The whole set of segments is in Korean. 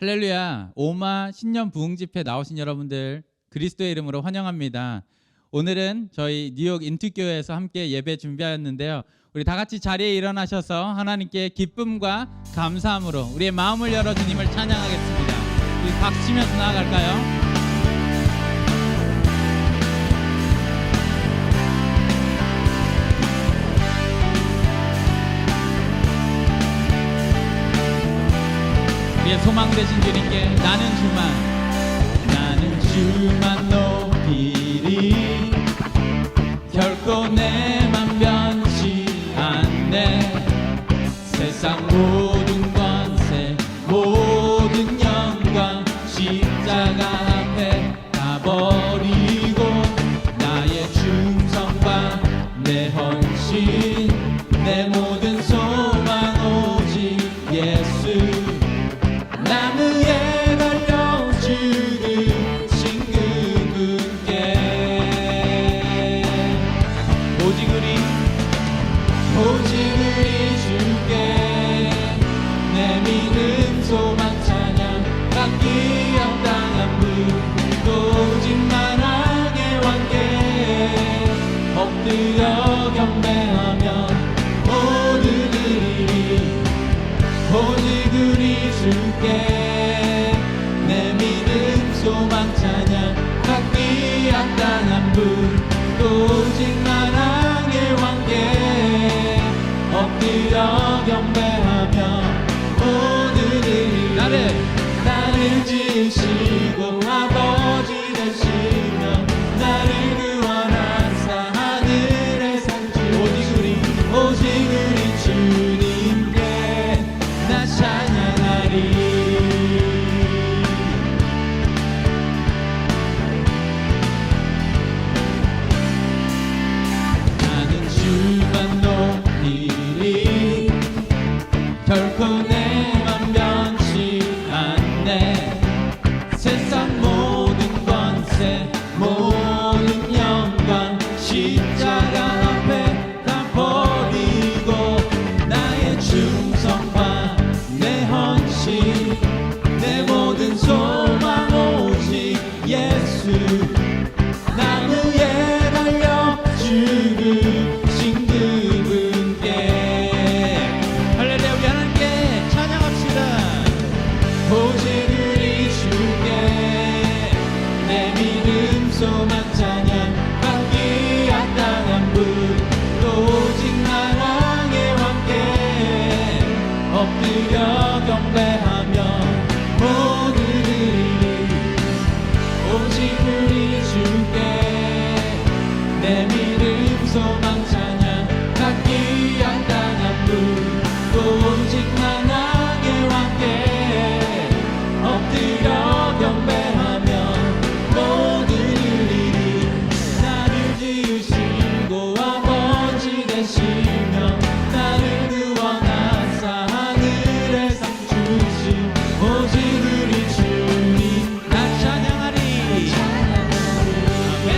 할렐루야. 오마 신년 부흥 집회 나오신 여러분들 그리스도의 이름으로 환영합니다. 오늘은 저희 뉴욕 인투교회에서 함께 예배 준비하였는데요. 우리 다 같이 자리에 일어나셔서 하나님께 기쁨과 감사함으로 우리의 마음을 열어 주님을 찬양하겠습니다. 우리 박수 치면서 나아갈까요? 우리의 소망 되신 주님께 나는 주만 높이리. 결코 내 맘 변치 않네. 세상 모든 권세 모든 영광 십자가 앞에 다 버리고 나의 충성과 내 헌신 내 모든 소망 오직 예수. 나무에 달려 죽으신 그분께 오직 우리 주께 내 믿음 소망 찬양 받기 합당한 분 오직 만왕의 왕께 엎드려 경배하며 모든 일이 오직 우리 주께 내 믿음 소망 찬양 받기 합당한 분 오직 만왕의 왕께 엎드려 경배하며 모든 일 나를 지으시고 아버지 되시며 나를 구원하사 하늘에 산 주 오직 우리 주님께 나 찬양하리. 나는 주만 높이리. 결코 내 맘 변치 않네. 세상 모든 권세 모든 영광 십자가 앞에 다 버리고 나의 충성과 내 헌신 내 모든 소망 오직 예수. 나무에 달려 죽으신 그분께 할렐루야. 우리 하나님께 찬양합시다. 오직 우리 주께 내 믿음 소망 찬양 받기 합당한 분 오직 만왕의 왕께 엎드려 경배하며 모든 일이 오직 우리 주께 내 믿음 소망 찬양 받기 합당한 분 오직 만왕의 왕께 엎드려 경배하며 모든 일이 나를 지으시고 아버지 되시며 나를 구원하사 하늘에 상 주신 오직 우리 주님 나 찬양하리. 아멘.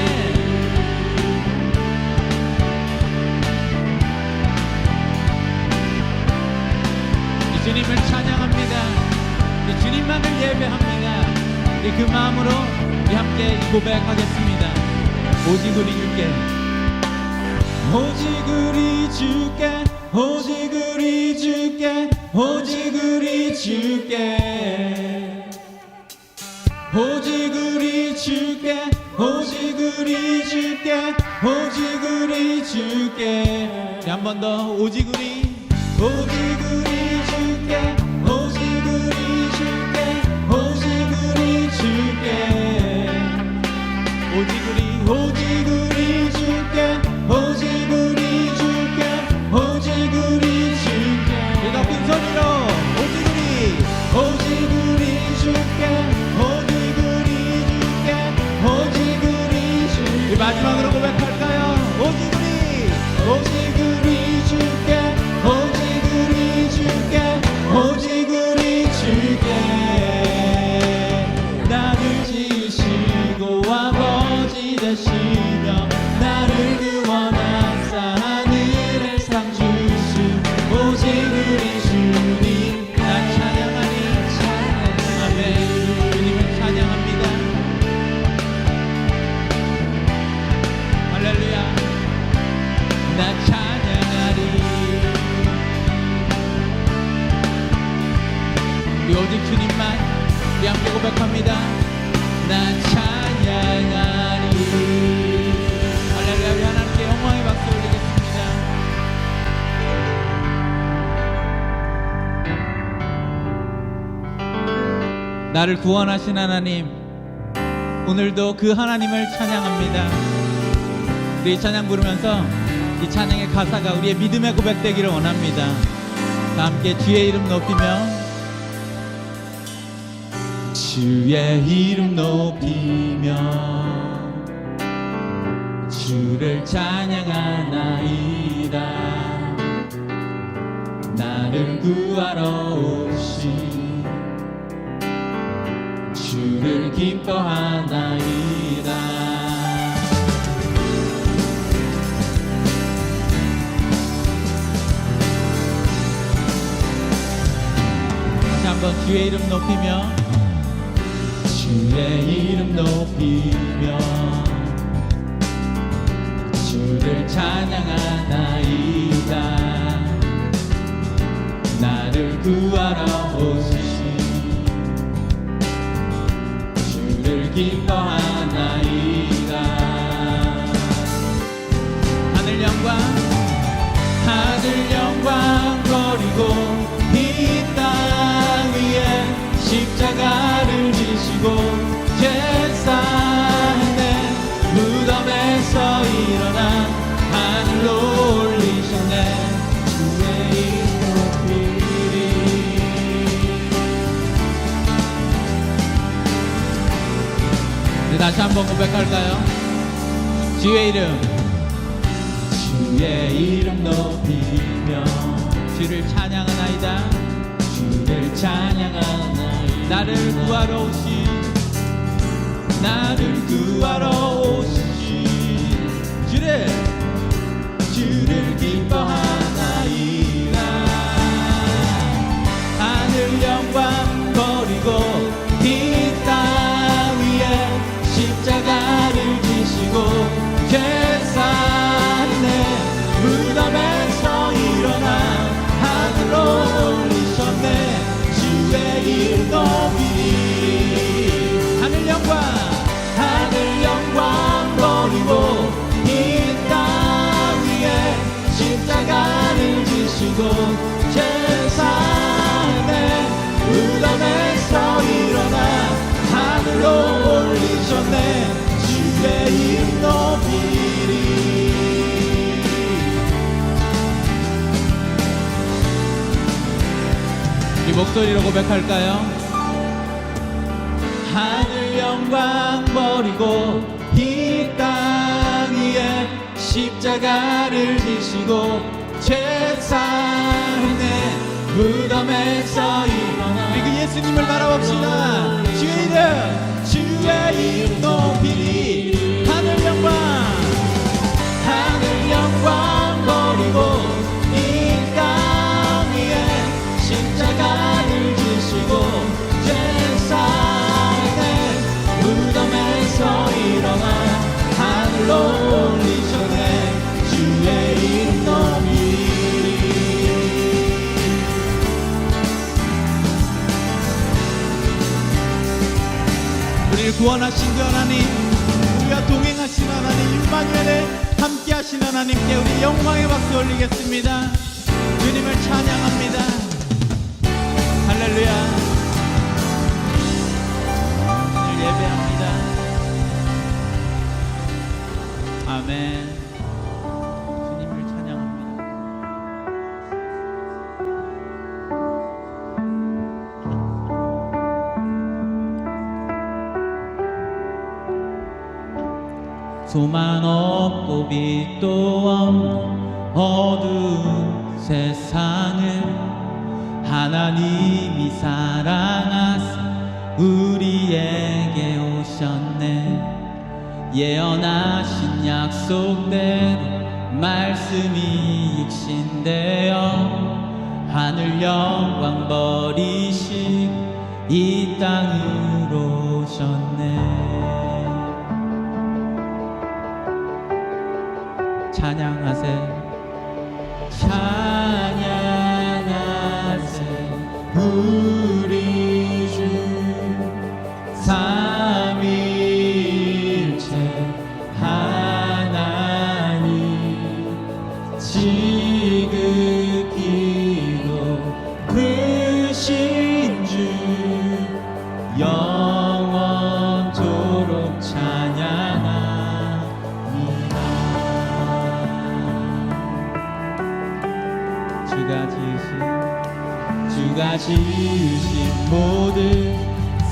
이 주님을 찬양합니다. 이 주님만을 예배합니다. 우리 그 마음으로 우리 함께 고백하겠습니다. 오직 우리 주께 오직 우리 주께 오직 우리 주께 오직 우리 주께 오직 우리 주께 오직 우리 주께 오직 우리 주께 한 번 더 오직 우리 주께 오직 우리 주께 오직 우리 주께 오직 우리 주께 오직 우리 주께 오직 우리 주께 더 큰 소리로 오직 우리 주께 오직 우리 주께 오직 우리 주께 마지막으로 고백할까요? 오직 우리 주께 오직 우리 주께 오직 우리 주께 나를 지으시고 아버지 되시며 나를 구원하사 하늘에 상 주신 오직 우리 주님 나 찬양하리. 우리 오직 주님만 우리 함께 고백합니다. 난 찬양하리. 할렐루야. 우리 하나님께 영광의 박수 올리겠습니다. 나를 구원하신 하나님, 오늘도 그 하나님을 찬양합니다. 우리 찬양 부르면서 이 찬양의 가사가 우리의 믿음의 고백되기를 원합니다. 다 함께 주의 이름 높이며, 주의 이름 높이며 주를 찬양하나이다. 나를 구하러 오신 주를 기뻐하나이다. 다시 한번 주의 이름 높이며, 주의 이름 높이며 주를 찬양하나이다. 나를 구하러 오신 주를 기뻐하나이다. 하늘 영광, 하늘 영광 버리고 이 땅 위에 십자가를 지시고 제사에 무덤에서 일어나 하늘로 올리셨네. 주의 이름 높이리. 네, 다시 한번 고백할까요? 주의 이름, 주의 이름 높이며 주를 찬양하나이다. 주를 찬양하나이다. 나를 구하러 오신, 나를 구하러 오신 주를 기뻐하나이다. 하늘 영광 버리고 이 땅 위에 십자가를 지시고 제사에 무덤에서 일어나 하늘로 올리셨네. 주의 이름 높이리. 하늘 영광, 하늘 영광 버리고 이 땅 위에 십자가를 지시고 제사에 무덤에서 일어나 하늘로 올리셨네. 주의 이름 높이리. 이 목소리로 고백할까요? 하늘 영광 버리고 이 땅 위에 십자가를 지시고 제사에 무덤에서 일어나. 우리 그 예수님을 바라봅시다. 주의 이름, 주의 이름 높이리. 하늘 영광, 하늘 영광 버리고 이 땅 위에 십자가를 지시고 제사에 무덤에서 일어나 하늘로 올리셨네. 주의 이름 높이리. 우리를 구원하신 그 하나님, 우리가 동행하신 하나님, 임마누엘에 함께하신 하나님께 우리 영광의 박수 올리겠습니다. 주님을 찬양합니다. 할렐루야. 오늘 예배합니다. 아멘. 주님을 찬양합니다. 소망 없고 빛도 없는 어두운 세상을 하나님이 사랑하사 우리에게 오셨네. 예언하신 약속대로 말씀이 육신되어 하늘 영광 버리시고 이 땅으로 오셨네. 찬양하세, 찬양하세 우리 모든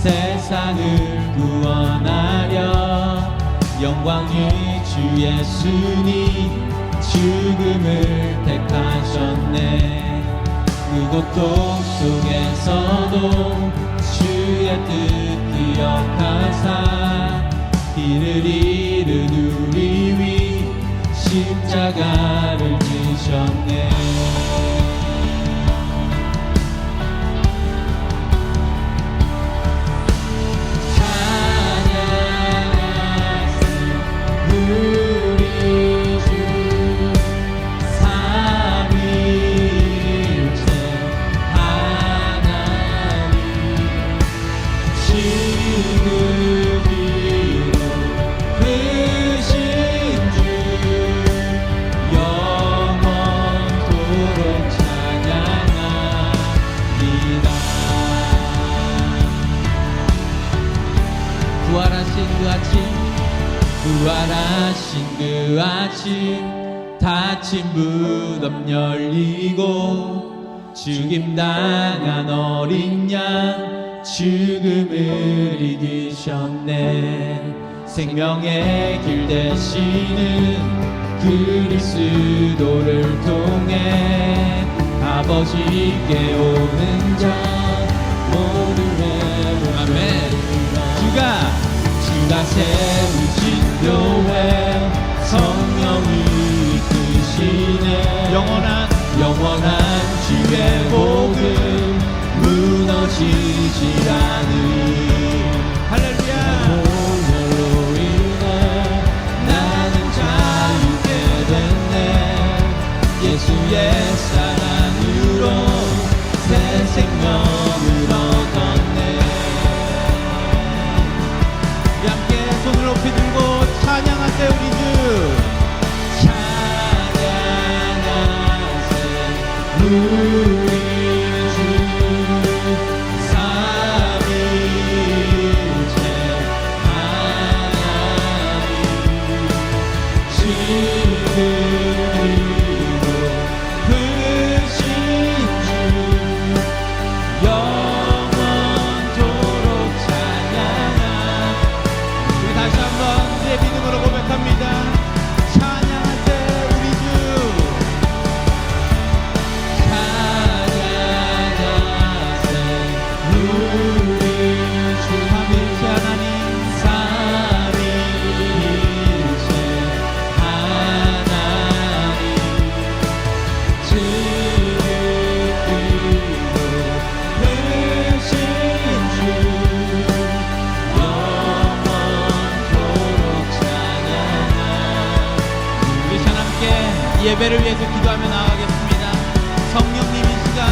세상을 구원하려 영광의 주 예수님 죽음을 택하셨네. 그 고통 속에서도 주의 뜻 기억하사 이를 잃은 우리 위 십자가를 지셨네. 부활하신 그 아침 닫힌 무덤 열리고 죽임당한 어린 양 죽음을 이기셨네. 생명의 길 되시는 그리스도를 통해 아버지께 오는 자 모두 회복하네. 주가 세우신 교회 성령이 이끄시네. 영원한 주의 복음 무너지지 않으리. 할렐루야. 오늘로 인해 나는 자유케 됐네. 예수의 사랑으로 새 생명을 얻었네. 함께 손을 높이 들고 찬양하세요. 우리 주 찬양하세 우리 주 삼위일체 하나님 지금이고 크신 주 영원토록 찬양하. 우리 다시 한번 내 믿음으로 고백합니다. 예배를 위해서 기도하며 나아가겠습니다. 성령님 이 시간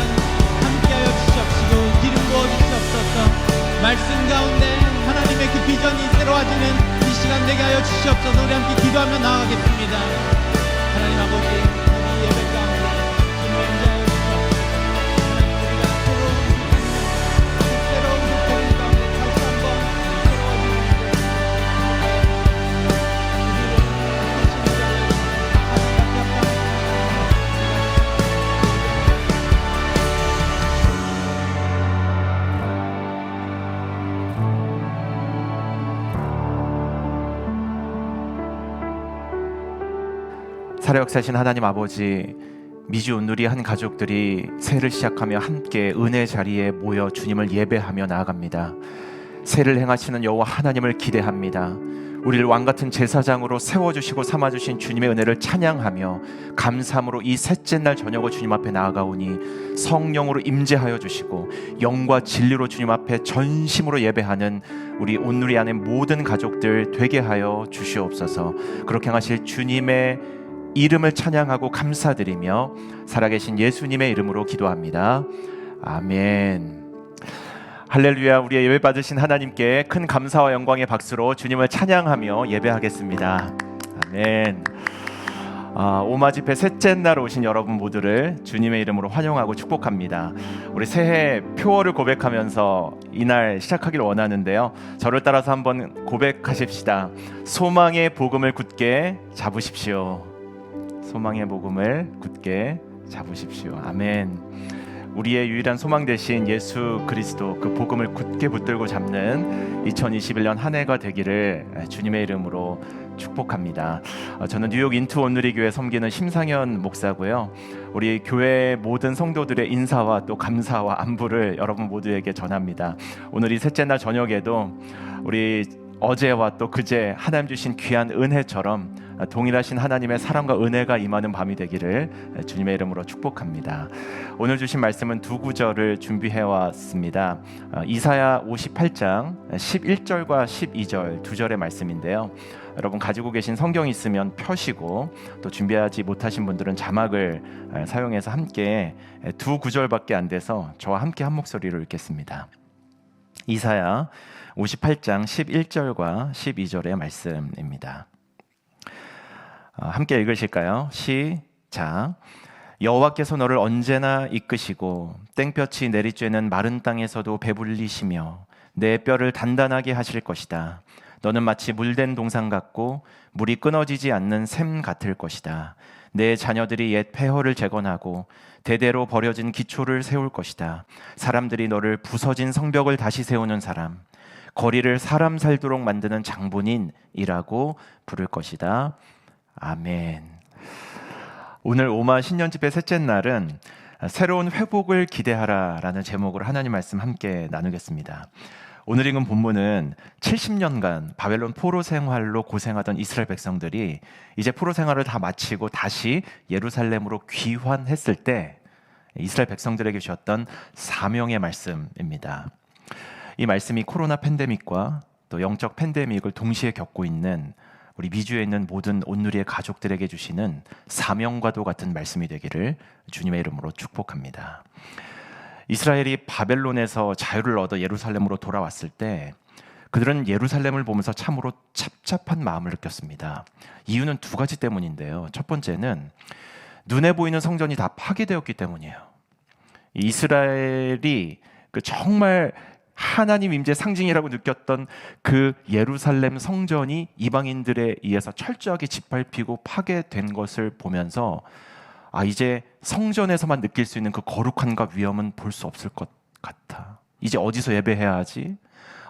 함께하여 주시옵시고 기름 부어주시옵소서. 말씀 가운데 하나님의 그 비전이 새로워지는 이 시간 되게 하여 주시옵소서. 우리 함께 기도하며 나아가겠습니다. 하나님 아버지, 우리 예배 가운데 임재하여 주시옵소서. 하나님 우리가 새로운 부흥 가운데 다시 한번 살아역사신 하나님 아버지, 미주 온누리 한 가족들이 새해를 시작하며 함께 은혜 자리에 모여 주님을 예배하며 나아갑니다. 새해를 행하시는 여호와 하나님을 기대합니다. 우리를 왕같은 제사장으로 세워주시고 삼아주신 주님의 은혜를 찬양하며 감사함으로 이 셋째 날 저녁을 주님 앞에 나아가오니 성령으로 임재하여 주시고 영과 진리로 주님 앞에 전심으로 예배하는 우리 온누리 안의 모든 가족들 되게 하여 주시옵소서. 그렇게 행하실 주님의 이름을 찬양하고 감사드리며 살아계신 예수님의 이름으로 기도합니다. 아멘. 할렐루야. 우리의 예배 받으신 하나님께 큰 감사와 영광의 박수로 주님을 찬양하며 예배하겠습니다. 아멘. 오마 집회 셋째 날 오신 여러분 모두를 주님의 이름으로 환영하고 축복합니다. 우리 새해 표어를 고백하면서 이날 시작하기를 원하는데요. 저를 따라서 한번 고백하십시다. 소망의 복음을 굳게 잡으십시오. 소망의 복음을 굳게 잡으십시오. 아멘. 우리의 유일한 소망 되신 예수 그리스도 그 복음을 굳게 붙들고 잡는 2021년 한 해가 되기를 주님의 이름으로 축복합니다. 저는 뉴욕 인투 온누리 교회 섬기는 심상현 목사고요. 우리 교회 모든 성도들의 인사와 또 감사와 안부를 여러분 모두에게 전합니다. 오늘 이 셋째 날 저녁에도 우리 어제와 또 그제 하나님 주신 귀한 은혜처럼 동일하신 하나님의 사랑과 은혜가 임하는 밤이 되기를 주님의 이름으로 축복합니다. 오늘 주신 말씀은 두 구절을 준비해 왔습니다. 이사야 58장 11절과 12절 두 절의 말씀인데요. 여러분 가지고 계신 성경이 있으면 펴시고 또 준비하지 못하신 분들은 자막을 사용해서 함께 두 구절밖에 안 돼서 저와 함께 한 목소리로 읽겠습니다. 이사야 58장 11절과 12절의 말씀입니다. 함께 읽으실까요? 시작. 여호와께서 너를 언제나 이끄시고 땡볕이 내리쬐는 마른 땅에서도 배불리시며 내 뼈를 단단하게 하실 것이다. 너는 마치 물된 동상 같고 물이 끊어지지 않는 샘 같을 것이다. 내 자녀들이 옛 폐허를 재건하고 대대로 버려진 기초를 세울 것이다. 사람들이 너를 부서진 성벽을 다시 세우는 사람, 거리를 사람 살도록 만드는 장본인이라고 부를 것이다. 아멘. 오늘 오마 신년집회 셋째 날은 새로운 회복을 기대하라라는 제목으로 하나님 말씀 함께 나누겠습니다. 오늘 읽은 본문은 70년간 바벨론 포로 생활로 고생하던 이스라엘 백성들이 이제 포로 생활을 다 마치고 다시 예루살렘으로 귀환했을 때 이스라엘 백성들에게 주셨던 사명의 말씀입니다. 이 말씀이 코로나 팬데믹과 또 영적 팬데믹을 동시에 겪고 있는 우리 미주에 있는 모든 온누리의 가족들에게 주시는 사명과도 같은 말씀이 되기를 주님의 이름으로 축복합니다. 이스라엘이 바벨론에서 자유를 얻어 예루살렘으로 돌아왔을 때 그들은 예루살렘을 보면서 참으로 찹찹한 마음을 느꼈습니다. 이유는 두 가지 때문인데요. 첫 번째는 눈에 보이는 성전이 다 파괴되었기 때문이에요. 이스라엘이 그 정말 하나님 임재 상징이라고 느꼈던 그 예루살렘 성전이 이방인들에 의해서 철저하게 짓밟히고 파괴된 것을 보면서 이제 성전에서만 느낄 수 있는 그 거룩함과 위엄은 볼 수 없을 것 같아. 이제 어디서 예배해야 하지?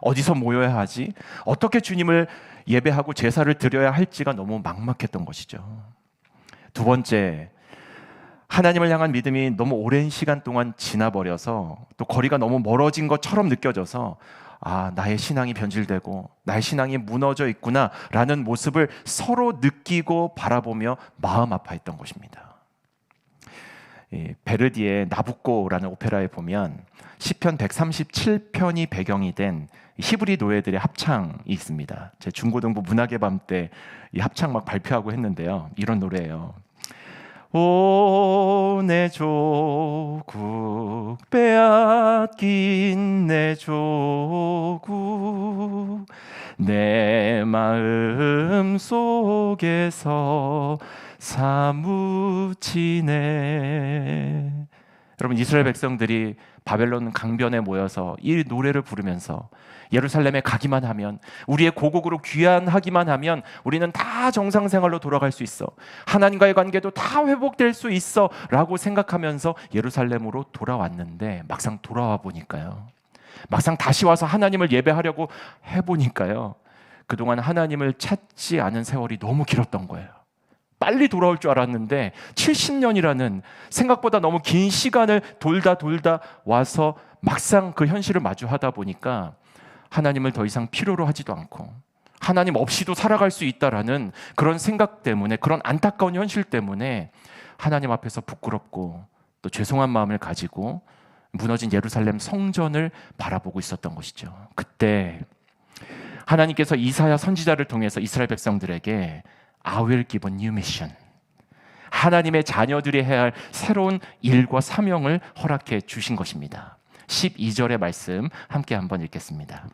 어디서 모여야 하지? 어떻게 주님을 예배하고 제사를 드려야 할지가 너무 막막했던 것이죠. 두 번째, 하나님을 향한 믿음이 너무 오랜 시간 동안 지나버려서 또 거리가 너무 멀어진 것처럼 느껴져서 나의 신앙이 변질되고 나의 신앙이 무너져 있구나 라는 모습을 서로 느끼고 바라보며 마음 아파했던 것입니다. 베르디의 나부코라는 오페라에 보면 시편 137편이 배경이 된 히브리 노예들의 합창이 있습니다. 제 중고등부 문학의 밤 때 이 합창 막 발표하고 했는데요. 이런 노래예요. 오, 내 조국, 빼앗긴 내 조국, 내 마음 속에서 사무치네. 여러분, 이스라엘 백성들이 바벨론 강변에 모여서 이 노래를 부르면서 예루살렘에 가기만 하면, 우리의 고국으로 귀환하기만 하면 우리는 다 정상생활로 돌아갈 수 있어, 하나님과의 관계도 다 회복될 수 있어 라고 생각하면서 예루살렘으로 돌아왔는데 막상 돌아와 보니까요, 막상 다시 와서 하나님을 예배하려고 해보니까요, 그동안 하나님을 찾지 않은 세월이 너무 길었던 거예요. 빨리 돌아올 줄 알았는데 70년이라는 생각보다 너무 긴 시간을 돌다 와서 막상 그 현실을 마주하다 보니까 하나님을 더 이상 필요로 하지도 않고 하나님 없이도 살아갈 수 있다라는 그런 생각 때문에, 그런 안타까운 현실 때문에 하나님 앞에서 부끄럽고 또 죄송한 마음을 가지고 무너진 예루살렘 성전을 바라보고 있었던 것이죠. 그때 하나님께서 이사야 선지자를 통해서 이스라엘 백성들에게 I will give a new mission, 하나님의 자녀들이 해야 할 새로운 일과 사명을 허락해 주신 것입니다. 12절의 말씀 함께 한번 읽겠습니다.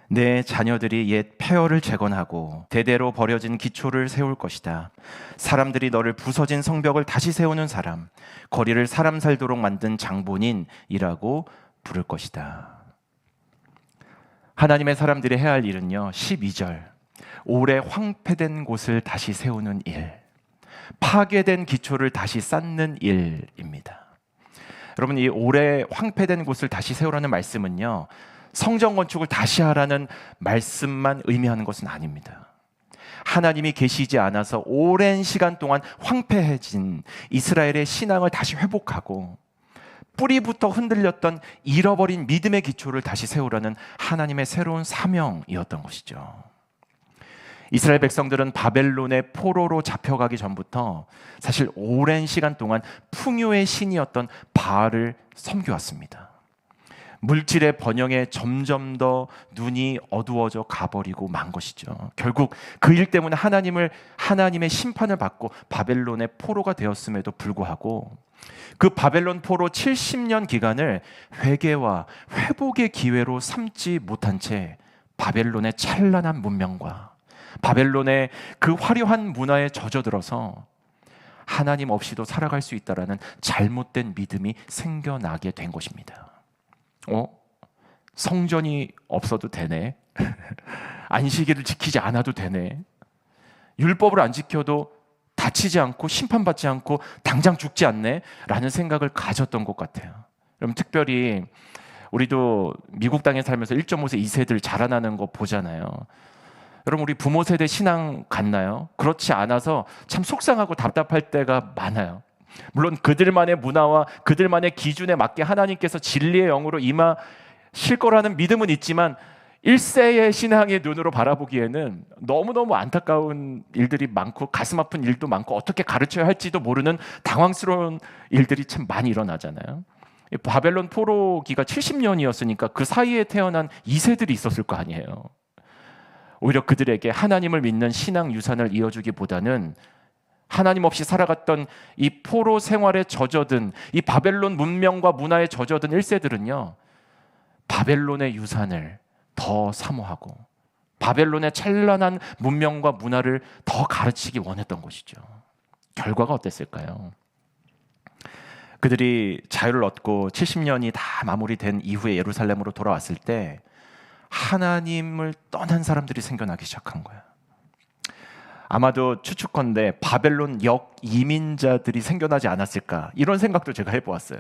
내 자녀들이 옛 폐허를 재건하고 대대로 버려진 기초를 세울 것이다. 사람들이 너를 부서진 성벽을 다시 세우는 사람, 거리를 사람 살도록 만든 장본인이라고 부를 것이다. 하나님의 사람들이 해야 할 일은요, 12절, 오래 황폐된 곳을 다시 세우는 일, 파괴된 기초를 다시 쌓는 일입니다. 여러분, 이 오래 황폐된 곳을 다시 세우라는 말씀은요, 성전 건축을 다시 하라는 말씀만 의미하는 것은 아닙니다. 하나님이 계시지 않아서 오랜 시간 동안 황폐해진 이스라엘의 신앙을 다시 회복하고 뿌리부터 흔들렸던 잃어버린 믿음의 기초를 다시 세우라는 하나님의 새로운 사명이었던 것이죠. 이스라엘 백성들은 바벨론의 포로로 잡혀가기 전부터 사실 오랜 시간 동안 풍요의 신이었던 바알을 섬겨왔습니다. 물질의 번영에 점점 더 눈이 어두워져 가버리고 만 것이죠. 결국 그 일 때문에 하나님의 심판을 받고 바벨론의 포로가 되었음에도 불구하고 그 바벨론 포로 70년 기간을 회개와 회복의 기회로 삼지 못한 채 바벨론의 찬란한 문명과 바벨론의 그 화려한 문화에 젖어들어서 하나님 없이도 살아갈 수 있다라는 잘못된 믿음이 생겨나게 된 것입니다. 성전이 없어도 되네. 안식일을 지키지 않아도 되네. 율법을 안 지켜도 다치지 않고 심판받지 않고 당장 죽지 않네 라는 생각을 가졌던 것 같아요. 그럼 특별히 우리도 미국 땅에 살면서 1.5세 2세들 자라나는 거 보잖아요. 여러분, 우리 부모 세대 신앙 같나요? 그렇지 않아서 참 속상하고 답답할 때가 많아요. 물론 그들만의 문화와 그들만의 기준에 맞게 하나님께서 진리의 영으로 임하실 거라는 믿음은 있지만 1세의 신앙의 눈으로 바라보기에는 너무너무 안타까운 일들이 많고 가슴 아픈 일도 많고 어떻게 가르쳐야 할지도 모르는 당황스러운 일들이 참 많이 일어나잖아요. 바벨론 포로기가 70년이었으니까 그 사이에 태어난 2세들이 있었을 거 아니에요. 오히려 그들에게 하나님을 믿는 신앙 유산을 이어주기보다는 하나님 없이 살아갔던 이 포로 생활에 젖어든 이 바벨론 문명과 문화에 젖어든 1세들은요, 바벨론의 유산을 더 사모하고 바벨론의 찬란한 문명과 문화를 더 가르치기 원했던 것이죠. 결과가 어땠을까요? 그들이 자유를 얻고 70년이 다 마무리된 이후에 예루살렘으로 돌아왔을 때 하나님을 떠난 사람들이 생겨나기 시작한 거야. 아마도 추측컨대 바벨론 역 이민자들이 생겨나지 않았을까, 이런 생각도 제가 해보았어요.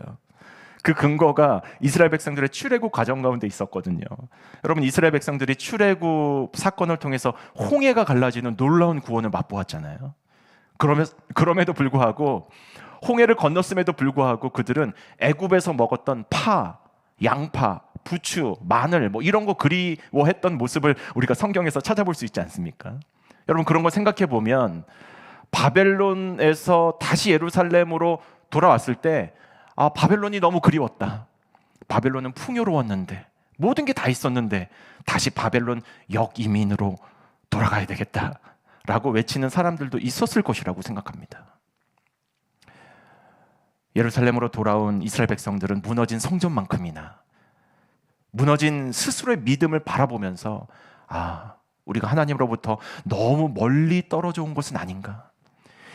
그 근거가 이스라엘 백성들의 출애굽 과정 가운데 있었거든요. 여러분, 이스라엘 백성들이 출애굽 사건을 통해서 홍해가 갈라지는 놀라운 구원을 맛보았잖아요. 그럼에도 불구하고 홍해를 건넜음에도 불구하고 그들은 애굽에서 먹었던 파, 양파, 부추, 마늘 이런 거 그리워했던 모습을 우리가 성경에서 찾아볼 수 있지 않습니까? 여러분, 그런 거 생각해 보면 바벨론에서 다시 예루살렘으로 돌아왔을 때 바벨론이 너무 그리웠다. 바벨론은 풍요로웠는데 모든 게 다 있었는데 다시 바벨론 역이민으로 돌아가야 되겠다라고 외치는 사람들도 있었을 것이라고 생각합니다. 예루살렘으로 돌아온 이스라엘 백성들은 무너진 성전만큼이나 무너진 스스로의 믿음을 바라보면서 우리가 하나님으로부터 너무 멀리 떨어져 온 것은 아닌가?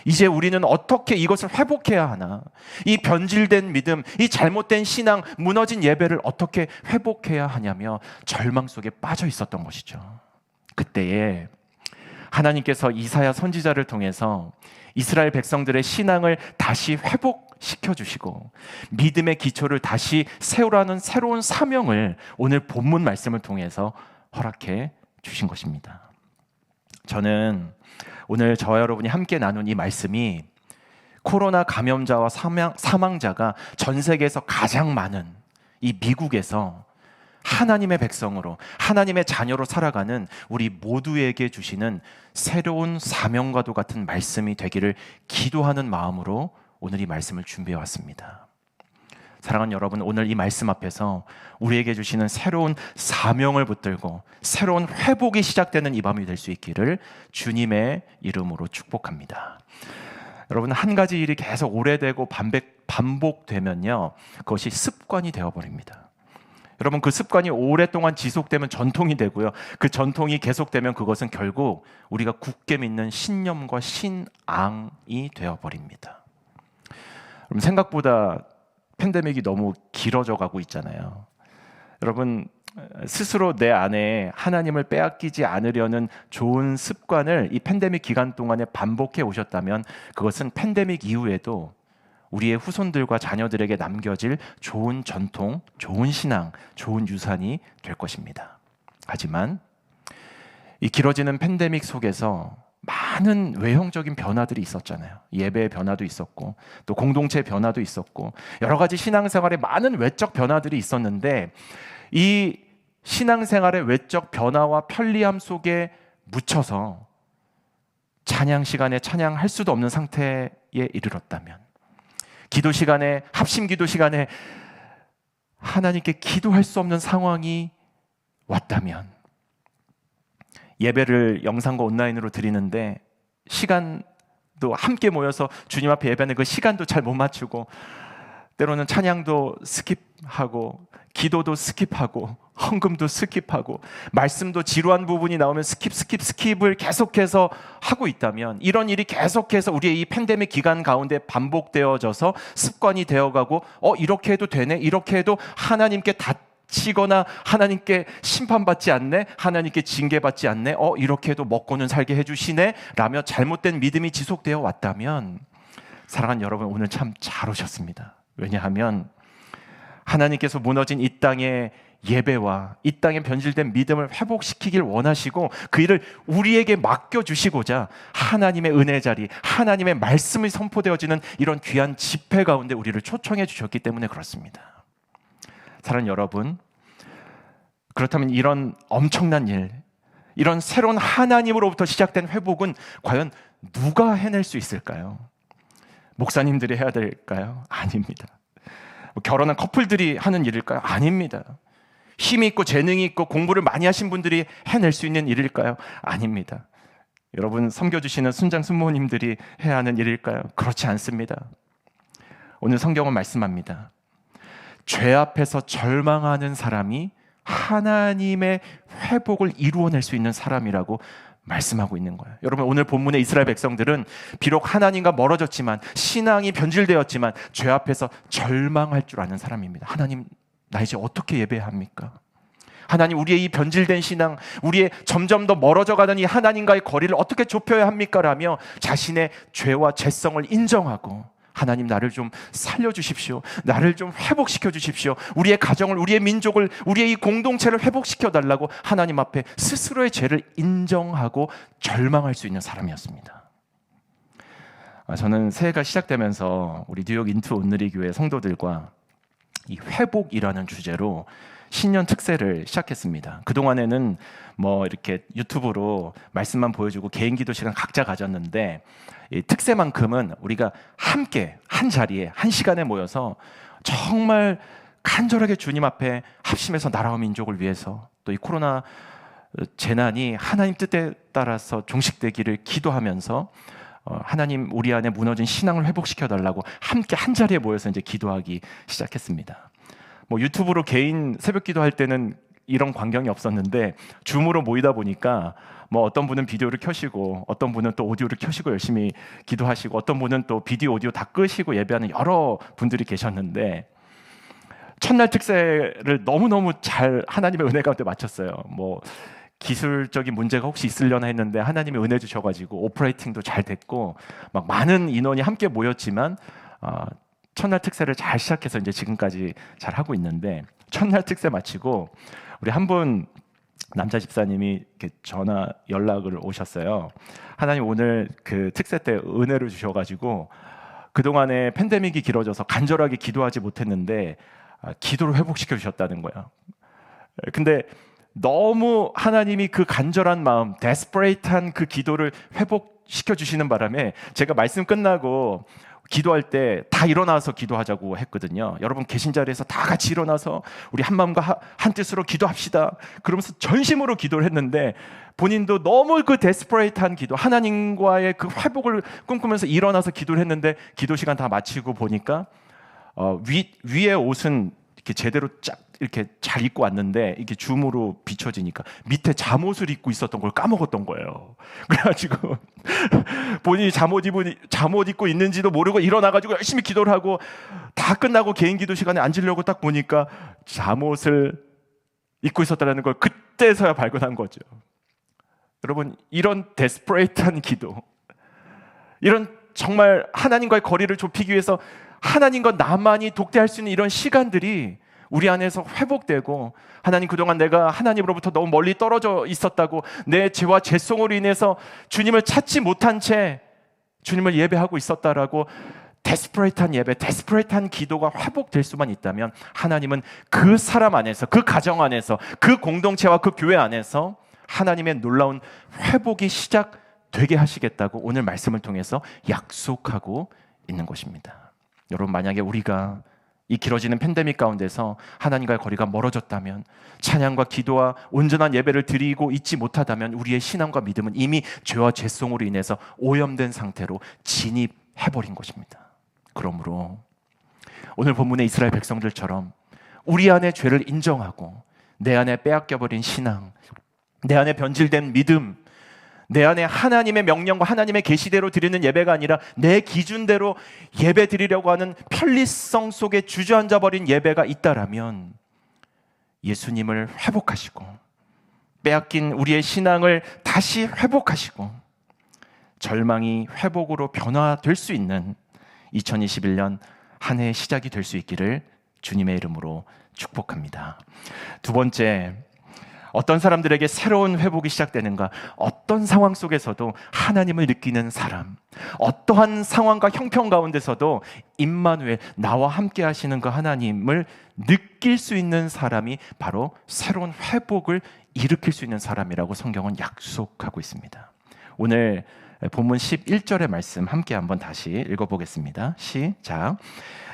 이제 우리는 어떻게 이것을 회복해야 하나? 이 변질된 믿음, 이 잘못된 신앙, 무너진 예배를 어떻게 회복해야 하냐며 절망 속에 빠져 있었던 것이죠. 그때에 하나님께서 이사야 선지자를 통해서 이스라엘 백성들의 신앙을 다시 회복시켜 주시고 믿음의 기초를 다시 세우라는 새로운 사명을 오늘 본문 말씀을 통해서 허락해 주신 것입니다. 저는 오늘 저와 여러분이 함께 나눈 이 말씀이 코로나 감염자와 사망자가 전 세계에서 가장 많은 이 미국에서 하나님의 백성으로, 하나님의 자녀로 살아가는 우리 모두에게 주시는 새로운 사명과도 같은 말씀이 되기를 기도하는 마음으로 오늘 이 말씀을 준비해 왔습니다. 사랑하는 여러분, 오늘 이 말씀 앞에서 우리에게 주시는 새로운 사명을 붙들고 새로운 회복이 시작되는 이 밤이 될 수 있기를 주님의 이름으로 축복합니다. 여러분, 한 가지 일이 계속 오래되고 반복되면요, 그것이 습관이 되어버립니다. 여러분, 그 습관이 오랫동안 지속되면 전통이 되고요, 그 전통이 계속되면 그것은 결국 우리가 굳게 믿는 신념과 신앙이 되어버립니다. 여러분, 생각보다 팬데믹이 너무 길어져 가고 있잖아요. 여러분, 스스로 내 안에 하나님을 빼앗기지 않으려는 좋은 습관을 이 팬데믹 기간 동안에 반복해 오셨다면 그것은 팬데믹 이후에도 우리의 후손들과 자녀들에게 남겨질 좋은 전통, 좋은 신앙, 좋은 유산이 될 것입니다. 하지만 이 길어지는 팬데믹 속에서 많은 외형적인 변화들이 있었잖아요. 예배의 변화도 있었고 또 공동체 변화도 있었고 여러 가지 신앙생활에 많은 외적 변화들이 있었는데 이 신앙생활의 외적 변화와 편리함 속에 묻혀서 찬양 시간에 찬양할 수도 없는 상태에 이르렀다면, 기도 시간에, 합심 기도 시간에 하나님께 기도할 수 없는 상황이 왔다면, 예배를 영상과 온라인으로 드리는데 시간도 함께 모여서 주님 앞에 예배하는 그 시간도 잘 못 맞추고 때로는 찬양도 스킵하고 기도도 스킵하고 헌금도 스킵하고 말씀도 지루한 부분이 나오면 스킵을 계속해서 하고 있다면, 이런 일이 계속해서 우리의 이 팬데믹 기간 가운데 반복되어져서 습관이 되어가고 이렇게 해도 되네, 이렇게 해도 하나님께 다치거나 하나님께 심판받지 않네, 하나님께 징계받지 않네, 이렇게 해도 먹고는 살게 해주시네 라며 잘못된 믿음이 지속되어 왔다면, 사랑하는 여러분, 오늘 참 잘 오셨습니다. 왜냐하면 하나님께서 무너진 이 땅의 예배와 이 땅에 변질된 믿음을 회복시키길 원하시고 그 일을 우리에게 맡겨주시고자 하나님의 은혜 자리, 하나님의 말씀이 선포되어지는 이런 귀한 집회 가운데 우리를 초청해 주셨기 때문에 그렇습니다. 사랑하는 여러분, 그렇다면 이런 엄청난 일, 이런 새로운 하나님으로부터 시작된 회복은 과연 누가 해낼 수 있을까요? 목사님들이 해야 될까요? 아닙니다. 결혼한 커플들이 하는 일일까요? 아닙니다. 힘이 있고 재능이 있고 공부를 많이 하신 분들이 해낼 수 있는 일일까요? 아닙니다. 여러분 섬겨주시는 순장 순모님들이 해야 하는 일일까요? 그렇지 않습니다. 오늘 성경은 말씀합니다. 죄 앞에서 절망하는 사람이 하나님의 회복을 이루어낼 수 있는 사람이라고 말씀하고 있는 거예요. 여러분, 오늘 본문의 이스라엘 백성들은 비록 하나님과 멀어졌지만, 신앙이 변질되었지만 죄 앞에서 절망할 줄 아는 사람입니다. 하나님, 나 이제 어떻게 예배해야 합니까? 하나님, 우리의 이 변질된 신앙, 우리의 점점 더 멀어져가는 이 하나님과의 거리를 어떻게 좁혀야 합니까? 라며 자신의 죄와 죄성을 인정하고, 하나님, 나를 좀 살려주십시오. 나를 좀 회복시켜 주십시오. 우리의 가정을, 우리의 민족을, 우리의 이 공동체를 회복시켜 달라고 하나님 앞에 스스로의 죄를 인정하고 절망할 수 있는 사람이었습니다. 저는 새해가 시작되면서 우리 뉴욕 인투 온누리 교회 성도들과 이 회복이라는 주제로 신년 특세를 시작했습니다. 그동안에는 이렇게 유튜브로 말씀만 보여주고 개인 기도 시간 각자 가졌는데, 이 특세만큼은 우리가 함께 한 자리에 한 시간에 모여서 정말 간절하게 주님 앞에 합심해서 나라와 민족을 위해서, 또 이 코로나 재난이 하나님 뜻에 따라서 종식되기를 기도하면서 하나님, 우리 안에 무너진 신앙을 회복시켜 달라고 함께 한 자리에 모여서 이제 기도하기 시작했습니다. 유튜브로 개인 새벽 기도할 때는 이런 광경이 없었는데, 줌으로 모이다 보니까 어떤 분은 비디오를 켜시고 어떤 분은 또 오디오를 켜시고 열심히 기도하시고 어떤 분은 또 비디오 오디오 다 끄시고 예배하는 여러 분들이 계셨는데, 첫날 특세를 너무너무 잘 하나님의 은혜 가운데 마쳤어요. 기술적인 문제가 혹시 있으려나 했는데 하나님의 은혜 주셔가지고 오퍼레이팅도 잘 됐고 막 많은 인원이 함께 모였지만 첫날 특세를 잘 시작해서 이제 지금까지 잘 하고 있는데, 첫날 특세 마치고 우리 한 분 남자 집사님이 이렇게 전화 연락을 오셨어요. 하나님, 오늘 그 특세 때 은혜를 주셔가지고 그동안에 팬데믹이 길어져서 간절하게 기도하지 못했는데 기도를 회복시켜 주셨다는 거예요. 근데 너무 하나님이 그 간절한 마음, 데스퍼레이트한 그 기도를 회복시켜 주시는 바람에 제가 말씀 끝나고 기도할 때 다 일어나서 기도하자고 했거든요. 여러분 계신 자리에서 다 같이 일어나서 우리 한 마음과 한 뜻으로 기도합시다. 그러면서 전심으로 기도를 했는데, 본인도 너무 그 데스퍼레이트한 기도, 하나님과의 그 회복을 꿈꾸면서 일어나서 기도를 했는데, 기도 시간 다 마치고 보니까 위에 옷은 이렇게 제대로 쫙 이렇게 잘 입고 왔는데 이게 줌으로 비춰지니까 밑에 잠옷을 입고 있었던 걸 까먹었던 거예요. 그래가지고 본인이 잠옷 입고 있는지도 모르고 일어나가지고 열심히 기도를 하고 다 끝나고 개인 기도 시간에 앉으려고 딱 보니까 잠옷을 입고 있었다는 걸 그때서야 발견한 거죠. 여러분, 이런 데스퍼레이트한 기도, 이런 정말 하나님과의 거리를 좁히기 위해서 하나님과 나만이 독대할 수 있는 이런 시간들이 우리 안에서 회복되고, 하나님, 그동안 내가 하나님으로부터 너무 멀리 떨어져 있었다고, 내 죄와 죄성으로 인해서 주님을 찾지 못한 채 주님을 예배하고 있었다라고 데스퍼레이트한 예배, 데스퍼레이트한 기도가 회복될 수만 있다면, 하나님은 그 사람 안에서, 그 가정 안에서, 그 공동체와 그 교회 안에서 하나님의 놀라운 회복이 시작되게 하시겠다고 오늘 말씀을 통해서 약속하고 있는 것입니다. 여러분, 만약에 우리가 이 길어지는 팬데믹 가운데서 하나님과의 거리가 멀어졌다면, 찬양과 기도와 온전한 예배를 드리고 있지 못하다면, 우리의 신앙과 믿음은 이미 죄와 죄성으로 인해서 오염된 상태로 진입해버린 것입니다. 그러므로 오늘 본문의 이스라엘 백성들처럼 우리 안에 죄를 인정하고, 내 안에 빼앗겨버린 신앙, 내 안에 변질된 믿음, 내 안에 하나님의 명령과 하나님의 계시대로 드리는 예배가 아니라 내 기준대로 예배 드리려고 하는 편리성 속에 주저앉아버린 예배가 있다라면, 예수님을 회복하시고 빼앗긴 우리의 신앙을 다시 회복하시고 절망이 회복으로 변화될 수 있는 2021년 한 해의 시작이 될 수 있기를 주님의 이름으로 축복합니다. 두 번째, 어떤 사람들에게 새로운 회복이 시작되는가? 어떤 상황 속에서도 하나님을 느끼는 사람, 어떠한 상황과 형편 가운데서도 임마누엘, 나와 함께 하시는 그 하나님을 느낄 수 있는 사람이 바로 새로운 회복을 일으킬 수 있는 사람이라고 성경은 약속하고 있습니다. 오늘 본문 11절의 말씀 함께 한번 다시 읽어보겠습니다. 시작.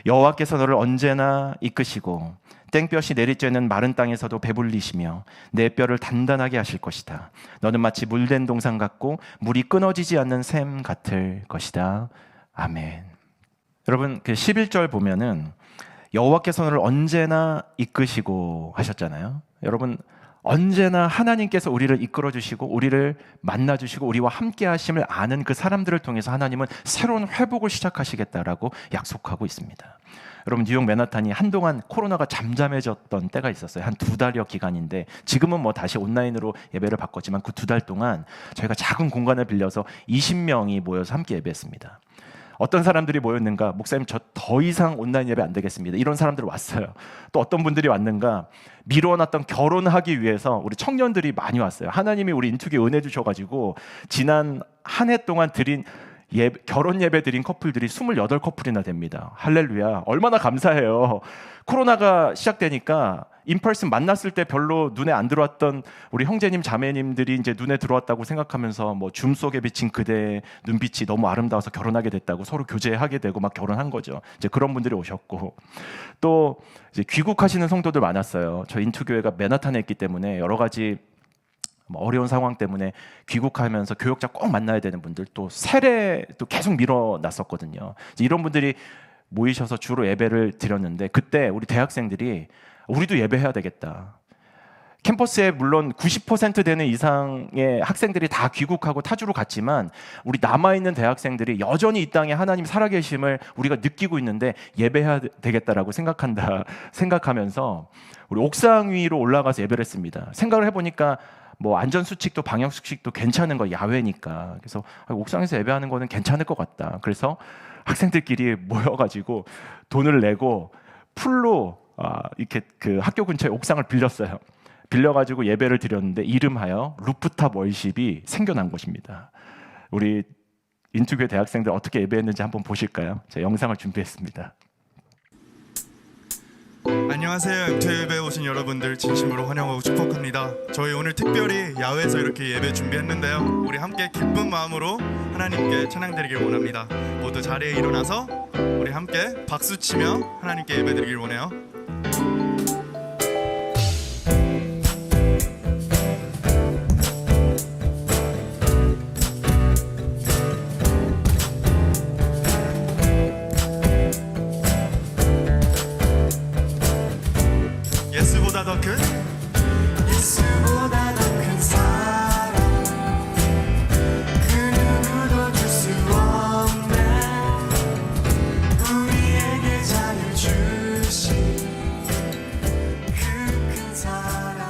여호와께서 너를 언제나 이끄시고 땡볕이 내리쬐는 마른 땅에서도 배불리시며 내 뼈를 단단하게 하실 것이다. 너는 마치 물된 동산 같고 물이 끊어지지 않는 샘 같을 것이다. 아멘. 여러분, 그 11절 보면은 여호와께서 너를 언제나 이끄시고 하셨잖아요. 여러분, 언제나 하나님께서 우리를 이끌어 주시고 우리를 만나 주시고 우리와 함께 하심을 아는 그 사람들을 통해서 하나님은 새로운 회복을 시작하시겠다라고 약속하고 있습니다. 여러분, 뉴욕 맨하탄이 한동안 코로나가 잠잠해졌던 때가 있었어요. 한 2달여 기간인데, 지금은 뭐 다시 온라인으로 예배를 바꿨지만 그 2달 동안 저희가 작은 공간을 빌려서 20명이 모여서 함께 예배했습니다. 어떤 사람들이 모였는가? 목사님, 저 더 이상 온라인 예배 안 되겠습니다. 이런 사람들 왔어요. 또 어떤 분들이 왔는가? 미뤄놨던 결혼하기 위해서 우리 청년들이 많이 왔어요. 하나님이 우리 인투기에 은혜 주셔가지고 지난 한 해 동안 드린 결혼 예배 드린 커플들이 28커플이나 됩니다. 할렐루야. 얼마나 감사해요. 코로나가 시작되니까 인펄슨 만났을 때 별로 눈에 안 들어왔던 우리 형제님 자매님들이 이제 눈에 들어왔다고 생각하면서 뭐 줌 속에 비친 그대의 눈빛이 너무 아름다워서 결혼하게 됐다고 서로 교제하게 되고 막 결혼한 거죠. 이제 그런 분들이 오셨고, 또 이제 귀국하시는 성도들 많았어요. 저 인투교회가 맨하탄에 있기 때문에 여러 가지 어려운 상황 때문에 귀국하면서 교역자 꼭 만나야 되는 분들, 또 세례 또 계속 밀어놨었거든요. 이런 분들이 모이셔서 주로 예배를 드렸는데, 그때 우리 대학생들이 우리도 예배해야 되겠다. 캠퍼스에 물론 90% 되는 이상의 학생들이 다 귀국하고 타주로 갔지만 우리 남아있는 대학생들이 여전히 이 땅에 하나님 살아계심을 우리가 느끼고 있는데 예배해야 되겠다라고 생각하면서 우리 옥상 위로 올라가서 예배를 했습니다. 생각을 해보니까 뭐 안전수칙도 방역수칙도 괜찮은 거, 야외니까. 그래서 옥상에서 예배하는 거는 괜찮을 것 같다. 그래서 학생들끼리 모여가지고 돈을 내고 풀로 이렇게 그 학교 근처에 옥상을 빌렸어요. 빌려가지고 예배를 드렸는데 이름하여 루프탑 월십이 생겨난 것입니다. 우리 인투교회 대학생들 어떻게 예배했는지 한번 보실까요? 제가 영상을 준비했습니다. 안녕하세요. MT 예배 오신 여러분들 진심으로 환영하고 축복합니다. 저희 오늘 특별히 야외에서 이렇게 예배 준비했는데요. 우리 함께 기쁜 마음으로 하나님께 찬양드리길 원합니다. 모두 자리에 일어나서 우리 함께 박수치며 하나님께 예배드리길 원해요. 예수보다 더 큰 사랑 그 누구도 줄 수 없네. 우리에게 자유 주신 그 큰 사랑.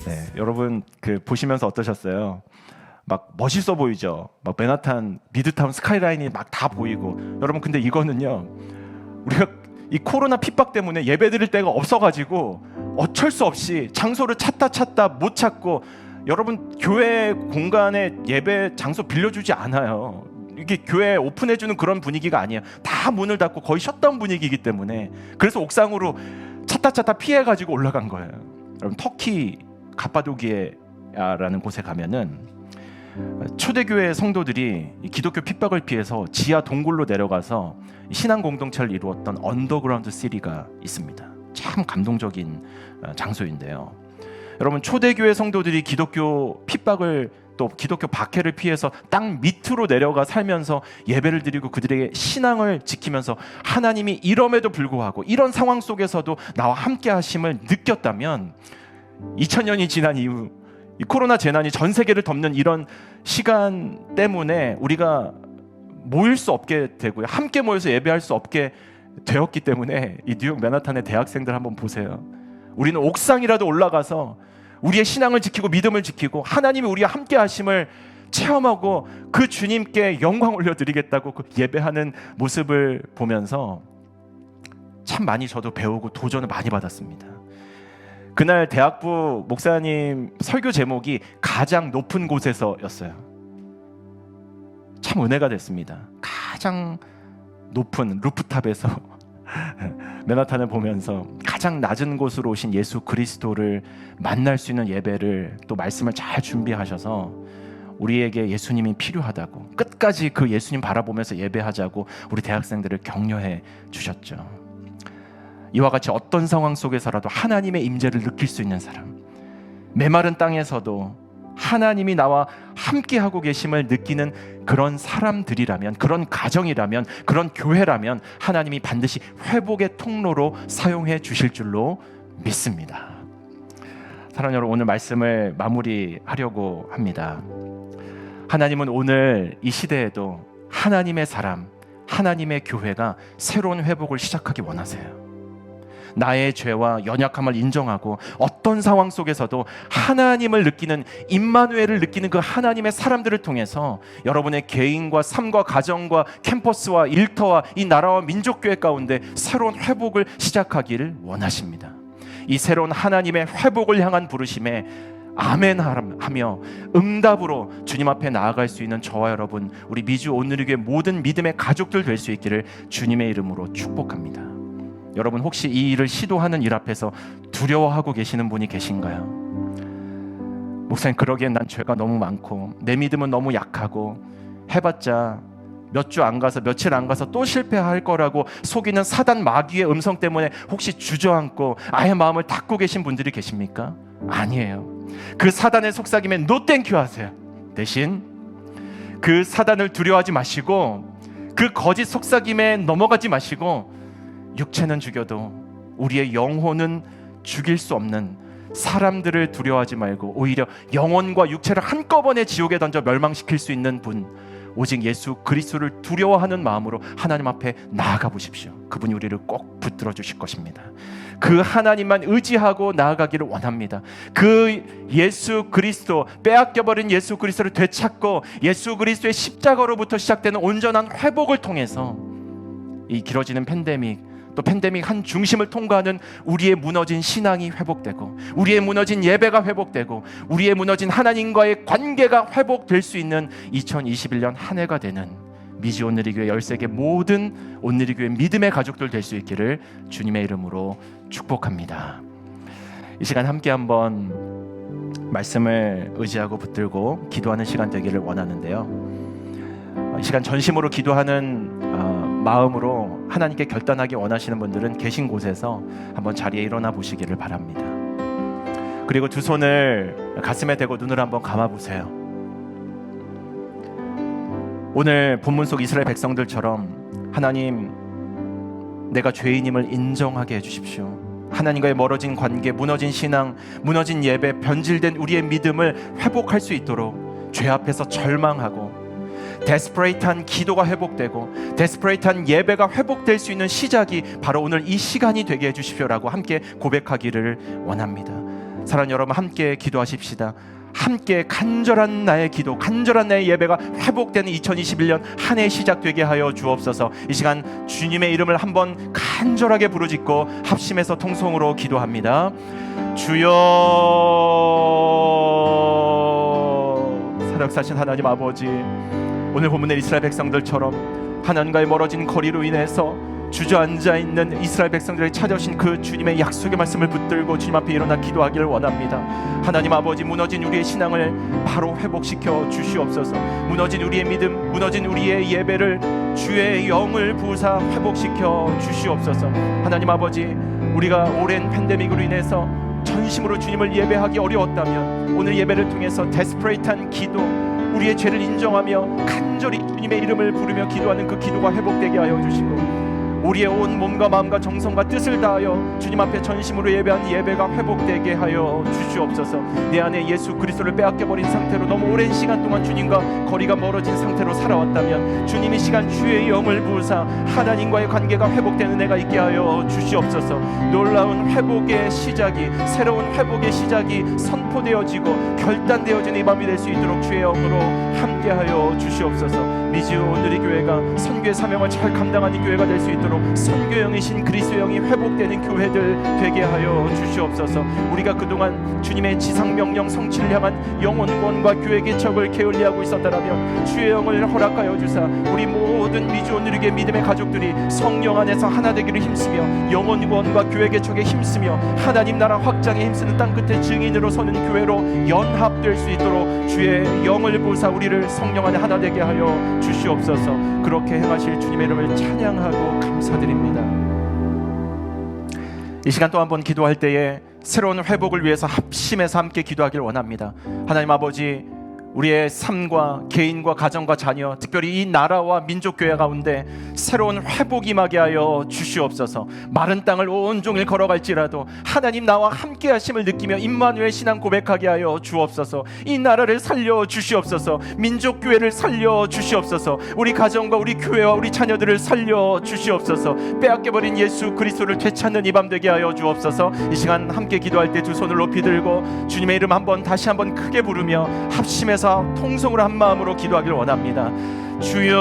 네, 여러분 그 보시면서 어떠셨어요? 막 멋있어 보이죠. 막 맨하탄 미드타운 스카이라인이 막 다 보이고. 여러분 근데 이거는요, 우리가 이 코로나 핍박 때문에 예배 드릴 데가 없어가지고 어쩔 수 없이 장소를 찾다 못 찾고, 여러분 교회 공간에 예배 장소 빌려주지 않아요. 이게 교회 오픈해주는 그런 분위기가 아니에요. 다 문을 닫고 거의 셧다운 분위기이기 때문에. 그래서 옥상으로 찾다 피해가지고 올라간 거예요. 여러분 터키 가파도기아라는 곳에 가면은 초대교회 성도들이 기독교 핍박을 피해서 지하 동굴로 내려가서 신앙 공동체를 이루었던 언더그라운드 시리가 있습니다. 참 감동적인 장소인데요. 여러분 초대교회 성도들이 기독교 핍박을 또 기독교 박해를 피해서 땅 밑으로 내려가 살면서 예배를 드리고 그들의 신앙을 지키면서 하나님이 이럼에도 불구하고 이런 상황 속에서도 나와 함께 하심을 느꼈다면, 2000년이 지난 이후 이 코로나 재난이 전 세계를 덮는 이런 시간 때문에 우리가 모일 수 없게 되고요, 함께 모여서 예배할 수 없게 되었기 때문에 이 뉴욕 맨하탄의 대학생들 한번 보세요. 우리는 옥상이라도 올라가서 우리의 신앙을 지키고 믿음을 지키고 하나님이 우리와 함께 하심을 체험하고 그 주님께 영광 올려드리겠다고 그 예배하는 모습을 보면서 참 많이 저도 배우고 도전을 많이 받았습니다. 그날 대학부 목사님 설교 제목이 가장 높은 곳에서였어요. 참 은혜가 됐습니다. 가장 높은 루프탑에서 맨하탄을 보면서 가장 낮은 곳으로 오신 예수 그리스도를 만날 수 있는 예배를, 또 말씀을 잘 준비하셔서 우리에게 예수님이 필요하다고, 끝까지 그 예수님 바라보면서 예배하자고 우리 대학생들을 격려해 주셨죠. 이와 같이 어떤 상황 속에서라도 하나님의 임재를 느낄 수 있는 사람, 메마른 땅에서도 하나님이 나와 함께하고 계심을 느끼는 그런 사람들이라면, 그런 가정이라면, 그런 교회라면 하나님이 반드시 회복의 통로로 사용해 주실 줄로 믿습니다. 사랑하는 여러분, 오늘 말씀을 마무리하려고 합니다. 하나님은 오늘 이 시대에도 하나님의 사람, 하나님의 교회가 새로운 회복을 시작하기 원하세요. 나의 죄와 연약함을 인정하고 어떤 상황 속에서도 하나님을 느끼는, 임마누엘을 느끼는 그 하나님의 사람들을 통해서 여러분의 개인과 삶과 가정과 캠퍼스와 일터와 이 나라와 민족교회 가운데 새로운 회복을 시작하기를 원하십니다. 이 새로운 하나님의 회복을 향한 부르심에 아멘 하며 응답으로 주님 앞에 나아갈 수 있는 저와 여러분, 우리 미주 온누리교회 모든 믿음의 가족들 될 수 있기를 주님의 이름으로 축복합니다. 여러분 혹시 이 일을 시도하는 일 앞에서 두려워하고 계시는 분이 계신가요? 목사님, 그러기엔 난 죄가 너무 많고 내 믿음은 너무 약하고 해봤자 몇 주 안 가서 며칠 안 가서 또 실패할 거라고 속이는 사단 마귀의 음성 때문에 혹시 주저앉고 아예 마음을 닫고 계신 분들이 계십니까? 아니에요. 그 사단의 속삭임에 노 땡큐 하세요. 대신 그 사단을 두려워하지 마시고 그 거짓 속삭임에 넘어가지 마시고, 육체는 죽여도 우리의 영혼은 죽일 수 없는 사람들을 두려워하지 말고 오히려 영혼과 육체를 한꺼번에 지옥에 던져 멸망시킬 수 있는 분, 오직 예수 그리스도를 두려워하는 마음으로 하나님 앞에 나아가 보십시오. 그분이 우리를 꼭 붙들어 주실 것입니다. 그 하나님만 의지하고 나아가기를 원합니다. 그 예수 그리스도, 빼앗겨버린 예수 그리스도를 되찾고 예수 그리스도의 십자가로부터 시작되는 온전한 회복을 통해서 이 길어지는 팬데믹, 또 팬데믹 한 중심을 통과하는 우리의 무너진 신앙이 회복되고, 우리의 무너진 예배가 회복되고, 우리의 무너진 하나님과의 관계가 회복될 수 있는 2021년 한 해가 되는 미지 온누리교회 13개 모든 온누리교회 믿음의 가족들 될 수 있기를 주님의 이름으로 축복합니다. 이 시간 함께 한번 말씀을 의지하고 붙들고 기도하는 시간 되기를 원하는데요. 이 시간 전심으로 기도하는 마음으로 하나님께 결단하기 원하시는 분들은 계신 곳에서 한번 자리에 일어나 보시기를 바랍니다. 그리고 두 손을 가슴에 대고 눈을 한번 감아 보세요. 오늘 본문 속 이스라엘 백성들처럼 하나님, 내가 죄인임을 인정하게 해주십시오. 하나님과의 멀어진 관계, 무너진 신앙, 무너진 예배, 변질된 우리의 믿음을 회복할 수 있도록 죄 앞에서 절망하고 데스퍼레이트한 기도가 회복되고 데스퍼레이트한 예배가 회복될 수 있는 시작이 바로 오늘 이 시간이 되게 해주십시오라고 함께 고백하기를 원합니다. 사랑하는 여러분, 함께 기도하십시다. 함께 간절한 나의 기도, 간절한 나의 예배가 회복되는 2021년 한 해 시작되게 하여 주옵소서. 이 시간 주님의 이름을 한번 간절하게 부르짖고 합심해서 통성으로 기도합니다. 주여, 사역사신 하나님 아버지, 오늘 본문의 이스라엘 백성들처럼 하나님과의 멀어진 거리로 인해서 주저앉아 있는 이스라엘 백성들에게 찾아오신 그 주님의 약속의 말씀을 붙들고 주님 앞에 일어나 기도하기를 원합니다. 하나님 아버지, 무너진 우리의 신앙을 바로 회복시켜 주시옵소서. 무너진 우리의 믿음, 무너진 우리의 예배를 주의 영을 부으사 회복시켜 주시옵소서. 하나님 아버지, 우리가 오랜 팬데믹으로 인해서 전심으로 주님을 예배하기 어려웠다면 오늘 예배를 통해서 데스퍼레이트한 기도, 우리의 죄를 인정하며 간절히 주님의 이름을 부르며 기도하는 그 기도가 회복되게 하여 주시고, 우리의 온 몸과 마음과 정성과 뜻을 다하여 주님 앞에 전심으로 예배한 예배가 회복되게 하여 주시옵소서. 내 안에 예수 그리스도를 빼앗겨버린 상태로 너무 오랜 시간 동안 주님과 거리가 멀어진 상태로 살아왔다면 주님 이 시간 주의 영을 부으사 하나님과의 관계가 회복되는 내가 있게 하여 주시옵소서. 놀라운 회복의 시작이, 새로운 회복의 시작이 선포되어지고 결단되어지는 이 밤이 될 수 있도록 주의 영으로 함께하여 주시옵소서. 미주 오늘의 교회가 선교의 사명을 잘 감당하는 교회가 될 수 있도록 선교영이신 그리스도 영이 회복되는 교회들 되게 하여 주시옵소서. 우리가 그동안 주님의 지상명령 성취를 향한 영혼권과 교회 개척을 게을리하고 있었다라면 주의 영을 허락하여 주사 우리 모든 미주 오늘의 교회 믿음의 가족들이 성령 안에서 하나 되기를 힘쓰며 영혼권과 교회 개척에 힘쓰며 하나님 나라 확장에 힘쓰는 땅끝의 증인으로 서는 교회로 연합될 수 있도록 주의 영을 부으사 우리를 성령 안에 하나 되게 하여 주시옵소서. 그렇게 행하실 주님의 이름을 찬양하고 감사드립니다. 이 시간 또 한번 기도할 때에 새로운 회복을 위해서 합심해서 함께 기도하기를 원합니다. 하나님 아버지, 우리의 삶과 개인과 가정과 자녀, 특별히 이 나라와 민족교회 가운데 새로운 회복이 임하게 하여 주시옵소서. 마른 땅을 온종일 걸어갈지라도 하나님 나와 함께 하심을 느끼며 임마누엘 신앙 고백하게 하여 주옵소서. 이 나라를 살려 주시옵소서. 민족교회를 살려 주시옵소서. 우리 가정과 우리 교회와 우리 자녀들을 살려 주시옵소서. 빼앗겨버린 예수 그리스도를 되찾는 이 밤 되게 하여 주옵소서. 이 시간 함께 기도할 때 두 손을 높이 들고 주님의 이름 다시 한번 크게 부르며 합심해서 통성으로 한 마음으로 기도하기를 원합니다. 주여,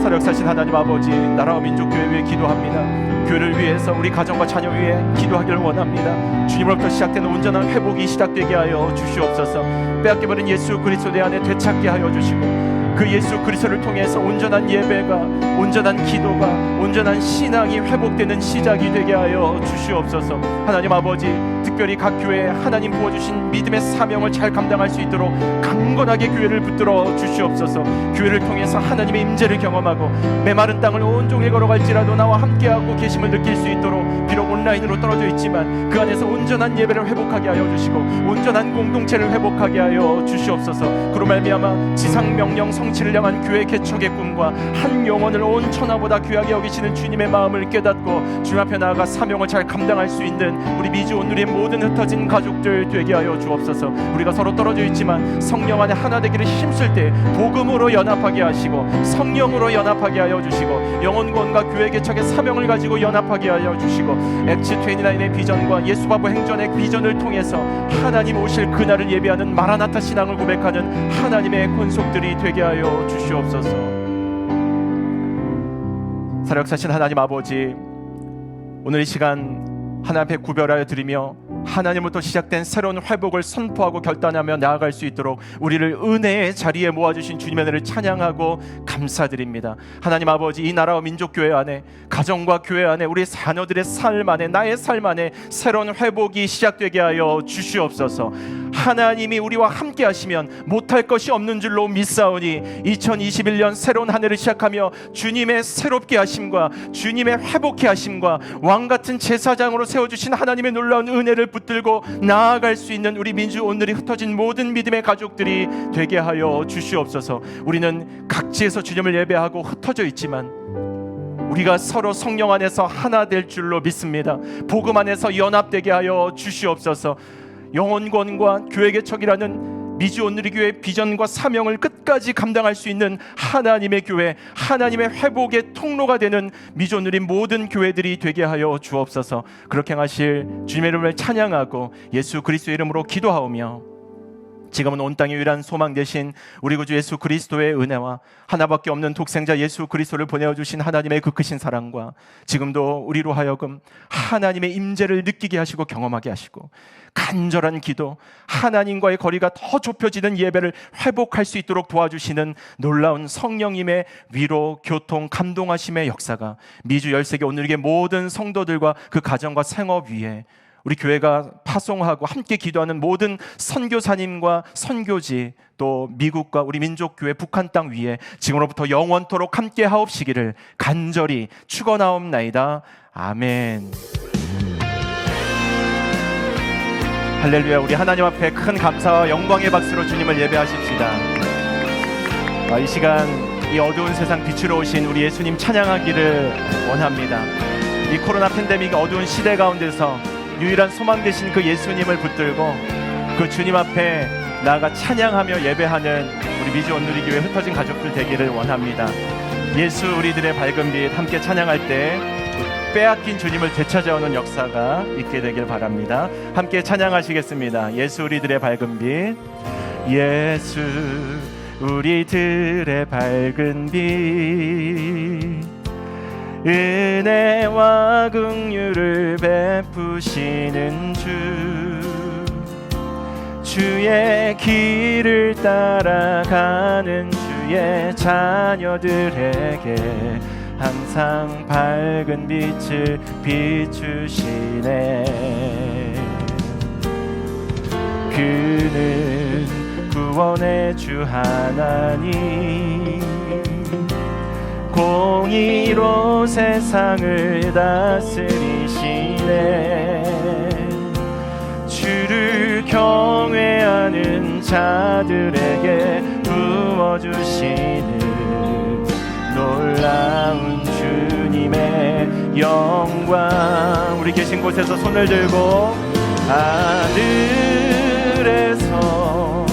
사역사신 하나님 아버지, 나라와 민족교회 위해 기도합니다. 교회를 위해서, 우리 가정과 자녀 위해 기도하기를 원합니다. 주님으로부터 시작되는 온전한 회복이 시작되게 하여 주시옵소서. 빼앗겨버린 예수 그리스도 내 안에 되찾게 하여 주시고, 그 예수 그리스도를 통해서 온전한 예배가, 온전한 기도가, 온전한 신앙이 회복되는 시작이 되게 하여 주시옵소서. 하나님 아버지, 특별히 각 교회에 하나님 부어주신 믿음의 사명을 잘 감당할 수 있도록 강건하게 교회를 붙들어 주시옵소서. 교회를 통해서 하나님의 임재를 경험하고 메마른 땅을 온종일 걸어갈지라도 나와 함께하고 계심을 느낄 수 있도록, 비록 온라인으로 떨어져 있지만 그 안에서 온전한 예배를 회복하게 하여 주시고 온전한 공동체를 회복하게 하여 주시옵소서. 그로 말미암아 지상명령 성취를 향한 교회 개척의 꿈과 한 영혼을 온 천하보다 귀하게 여기시는 주님의 마음을 깨닫고 주님 앞에 나아가 사명을 잘 감당할 수 있는 우리 미주 온누리의 모든 흩어진 가족들 되게 하여 주옵소서. 우리가 서로 떨어져 있지만 성령 안에 하나 되기를 힘쓸 때 복음으로 연합하게 하시고 성령으로 연합하게 하여 주시고 영혼권과 교회 개척의 사명을 가지고 연합하게 하여 주시고 엑스 29의 비전과 예수바보 행전의 비전을 통해서 하나님 오실 그날을 예비하는 마라나타 신앙을 고백하는 하나님의 권속들이 되게 하여 주시옵소서. 사역사신 하나님 아버지, 오늘 이 시간 하나님 앞에 구별하여 드리며 하나님부터 시작된 새로운 회복을 선포하고 결단하며 나아갈 수 있도록 우리를 은혜의 자리에 모아주신 주님의 은혜를 찬양하고 감사드립니다. 하나님 아버지, 이 나라와 민족교회 안에, 가정과 교회 안에, 우리 자녀들의 삶 안에, 나의 삶 안에 새로운 회복이 시작되게 하여 주시옵소서. 하나님이 우리와 함께 하시면 못할 것이 없는 줄로 믿사오니 2021년 새로운 한 해를 시작하며 주님의 새롭게 하심과 주님의 회복케 하심과 왕같은 제사장으로 세워주신 하나님의 놀라운 은혜를 붙들고 나아갈 수 있는 우리 민주 오늘이 흩어진 모든 믿음의 가족들이 되게 하여 주시옵소서. 우리는 각지에서 주님을 예배하고 흩어져 있지만 우리가 서로 성령 안에서 하나 될 줄로 믿습니다. 복음 안에서 연합되게 하여 주시옵소서. 영혼권과 교회 개척이라는 미주 온누리교회 비전과 사명을 끝까지 감당할 수 있는 하나님의 교회, 하나님의 회복의 통로가 되는 미주 온누리 모든 교회들이 되게 하여 주옵소서. 그렇게 행하실 주님의 이름을 찬양하고 예수 그리스도의 이름으로 기도하오며, 지금은 온 땅의 유일한 소망 되신 우리 구주 예수 그리스도의 은혜와 하나밖에 없는 독생자 예수 그리스도를 보내주신 하나님의 그 크신 사랑과 지금도 우리로 하여금 하나님의 임재를 느끼게 하시고 경험하게 하시고, 간절한 기도, 하나님과의 거리가 더 좁혀지는 예배를 회복할 수 있도록 도와주시는 놀라운 성령님의 위로, 교통, 감동하심의 역사가 미주 13개 온누리교회 모든 성도들과 그 가정과 생업 위에, 우리 교회가 파송하고 함께 기도하는 모든 선교사님과 선교지, 또 미국과 우리 민족교회 북한 땅 위에 지금으로부터 영원토록 함께 하옵시기를 간절히 축원하옵나이다. 아멘. 할렐루야. 우리 하나님 앞에 큰 감사와 영광의 박수로 주님을 예배하십시다. 이 시간 이 어두운 세상 빛으로 오신 우리 예수님 찬양하기를 원합니다. 이 코로나 팬데믹 어두운 시대 가운데서 유일한 소망 되신 그 예수님을 붙들고 그 주님 앞에 나아가 찬양하며 예배하는 우리 미주 온누리교회 흩어진 가족들 되기를 원합니다. 예수 우리들의 밝은 빛 함께 찬양할 때 빼앗긴 주님을 되찾아오는 역사가 있게 되길 바랍니다. 함께 찬양하시겠습니다. 예수 우리들의 밝은 빛, 예수 우리들의 밝은 빛, 은혜와 긍휼을 베푸시는 주의 길을 따라가는 주의 자녀들에게 항상 밝은 빛을 비추시네. 그는 구원의 주 하나님, 공의로 세상을 다스리시네. 주를 경외하는 자들에게 부어주시는 놀라운 주님의 영광. 우리 계신 곳에서 손을 들고 하늘에서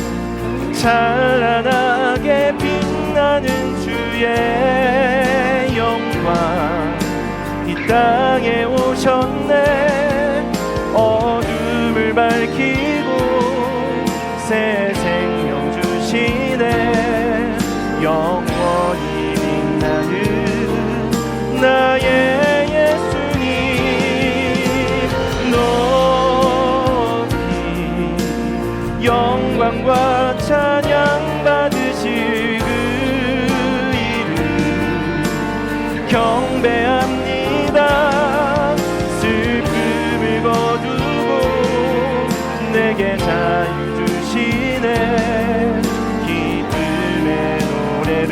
찬란하게 빛나는 주의 영광, 이 땅에 오셨네. 어둠을 밝히고 새 생명 주시네. 영원히 빛나는 나의 예수님, 높이 영광과 찬양 받으실 그 이름 경배합니다. 슬픔을 거두고 내게 자유 주시네. 기쁨의 노래를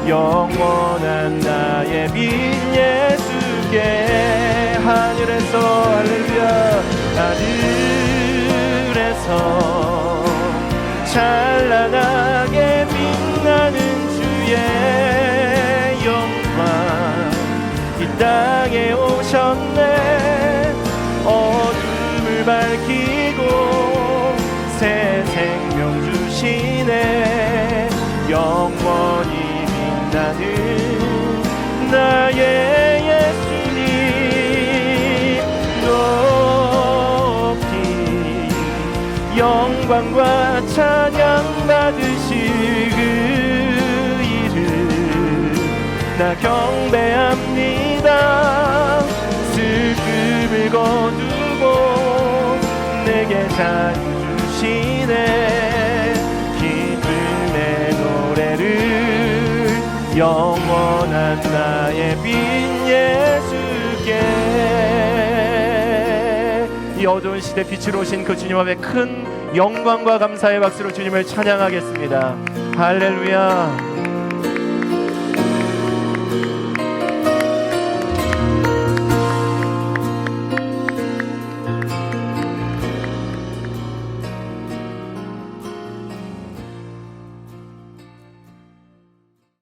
영원한 나의 빛 예수께. 하늘에서 할렐루야, 하늘에서 찬란하게 빛나는 주의 영광, 이 땅에 오셨네. 어둠을 밝히고 새 생명 주시네. 영원히 빛나는 나의 예수님, 높이 영광과 찬양 받으실 그 이름 나 경배합니다. 슬픔을 거두고 내게 자유 주시네. 기쁨의 노래를 영원한 나의 빛 예수께. 이 어두운 시대 빛으로 오신 그 주님 앞에 큰 영광과 감사의 박수로 주님을 찬양하겠습니다. 할렐루야.